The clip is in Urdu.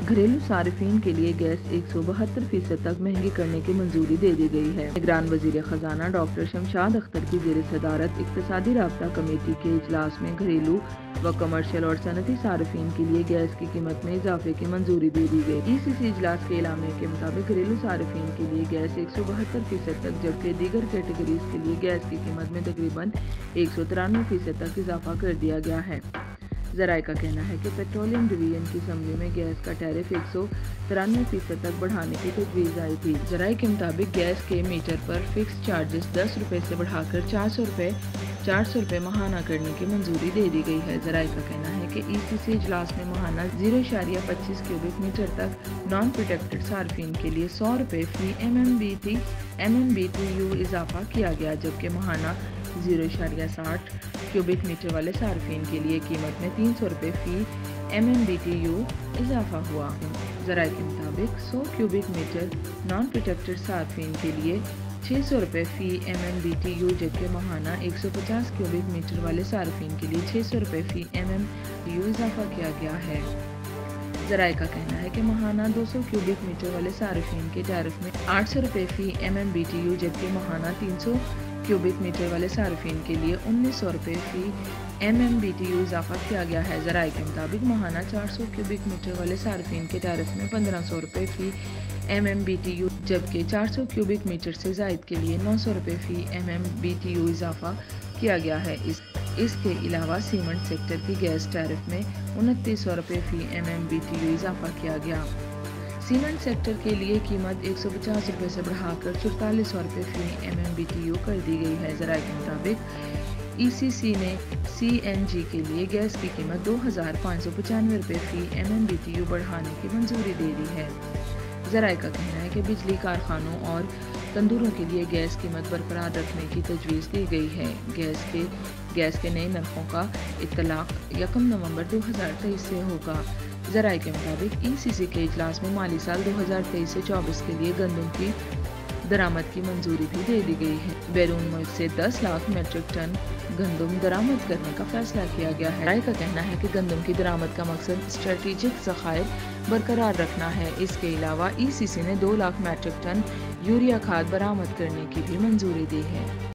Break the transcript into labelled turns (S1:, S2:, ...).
S1: گھریلو صارفین کے لیے گیس 172% تک مہنگی کرنے کی منظوری دے دی گئی ہے۔ نگران وزیر خزانہ ڈاکٹر شمشاد اختر کی زیر صدارت اقتصادی رابطہ کمیٹی کے اجلاس میں گھریلو و کمرشل اور صنعتی صارفین کے لیے گیس کی قیمت میں اضافے کی منظوری دے دی گئی۔ ای سی سی اجلاس کے اعلامیے کے مطابق گھریلو صارفین کے لیے گیس 172% تک جبکہ دیگر کیٹیگریز کے لیے گیس کی قیمت میں تقریباً 193% تک اضافہ کر دیا گیا ہے۔ ذرائع کا کہنا ہے کہ پیٹرولیم ڈویژن کی اسمبلی میں گیس کا ٹیرف 193% تک بڑھانے کی تجویز آئی تھی۔ ذرائع کے مطابق گیس کے میٹر پر فکس چارجز 10 روپے سے بڑھا کر 400 روپے ماہانہ کرنے کی منظوری دے دی گئی ہے۔ ذرائع کا کہنا ہے کہ ای سی سی اجلاس میں ماہانہ 0.25 کیوبک میٹر تک نان پروٹیکٹڈ صارفین کے لیے 100 روپے فی M M B T U اضافہ کیا گیا، جبکہ ماہانہ 0.60 کیوبک میٹر والے صارفین کے لیے قیمت میں 300 روپے فی ایم بی ٹی یو اضافہ ہوا۔ ذرائع کے مطابق 100 کیوبک میٹر نان پروٹیکٹڈ صارفین کے لیے 600 روپے فی ایم بی ٹی یو، جبکہ ماہانہ 150 کیوبک میٹر والے صارفین کے لیے 600 روپے فی ایم بی ٹی یو اضافہ کیا گیا ہے۔ ذرائع کا کہنا ہے کہ ماہانہ 200 کیوبک میٹر والے صارفین کے ٹیرف میں 800 روپے فی ایم بی ٹی یو، جبکہ ماہانہ 300 کیوبک میٹر والے صارفین کے لیے 1900 روپے فی ایم بی ٹی یو اضافہ کیا گیا ہے۔ ذرائع کے مطابق ماہانہ 400 کیوبک میٹر والے صارفین کے ٹیرف میں 1500 روپے فی ایم بی ٹی یو، جبکہ 400 کیوبک میٹر سے زائد کے لیے 900 روپے فی ایم بی ٹی یو اضافہ کیا گیا ہے۔ اس کے علاوہ سیمنٹ سیکٹر کی گیس ٹیرف میں 2900 روپے فی ایم بی ٹی یو اضافہ کیا گیا۔ سیمنٹ سیکٹر کے لیے قیمت 150 روپے سے بڑھا کر 4400 روپے فی ایم بی ٹی یو کر دی گئی ہے۔ ذرائع کے مطابق ای سی سی نے سی این جی کے لیے گیس کی قیمت 2595 روپے فی ایم بی ٹی یو بڑھانے کی منظوری دے دی ہے۔ ذرائع کا کہنا ہے کہ بجلی کارخانوں اور تندوروں کے لیے گیس قیمت برقرار رکھنے کی تجویز دی گئی ہے۔ گیس کے نئے نرخوں کا اطلاق 1 نومبر 2023 سے ہوگا۔ ذرائع کے مطابق ای سی سی کے اجلاس میں مالی سال 2023 سے 24 کے لیے گندم کی درآمد کی منظوری بھی دے دی گئی ہے۔ بیرون ملک سے 10 لاکھ میٹرک ٹن گندم درآمد کرنے کا فیصلہ کیا گیا ہے۔ ذرائع کا کہنا ہے کہ گندم کی درآمد کا مقصد اسٹریٹجک ذخائر برقرار رکھنا ہے۔ اس کے علاوہ ای سی سی نے 2 لاکھ میٹرک ٹن یوریا کھاد برآمد کرنے کی بھی منظوری دی ہے۔